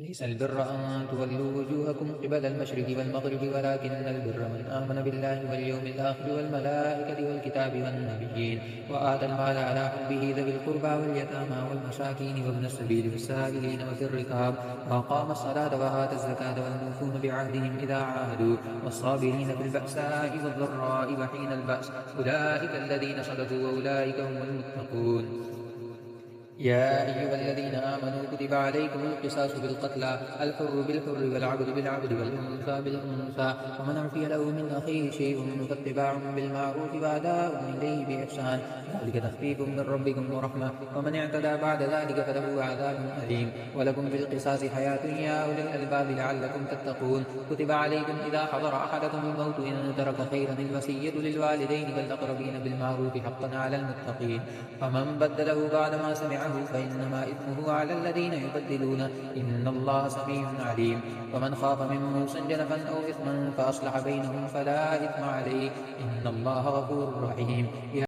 ليس البر أن تولوا وجوهكم قبل المشرق والمغرب ولكن البر من آمن بالله واليوم الآخر والملائكة والكتاب والنبيين وآتى المال على حبه ذوي القربى واليتامى والمساكين وابن السبيل والسائلين وفي الركاب وأقام الصلاة وآتى الزكاة والموفون بعهدهم إذا عاهدوا والصابرين في البأساء والضراء وحين البأس أولئك الذين صدقوا وأولئك هم المتقون. يا أيها الذين آمنوا كتب عليكم القصاص في القتلى الحر بالحر والعبد بالعبد والأنثى بالأنثى ومن عفي له من أخيه شيء فاتباع بالمعروف وأداء إليه بإحسان ذلك تخفيف من ربكم ورحمة ومن اعتدى بعد ذلك فله عذاب أليم. ولكم في القصاص حياة يا أولي الألباب لعلكم تتقون. كتب عليكم إذا حضر أحدكم الموت إن ترك خيرا الوصية للوالدين والأقربين بالمعروف حقا على المتقين فمن بدله بعدما سمعه فإنما إثمه على الذين يبدلون إن الله سميع عليم. ومن خاف من موص جنفا أو إثما فأصلح بينهم فلا إثم عليه إن الله غفور رحيم.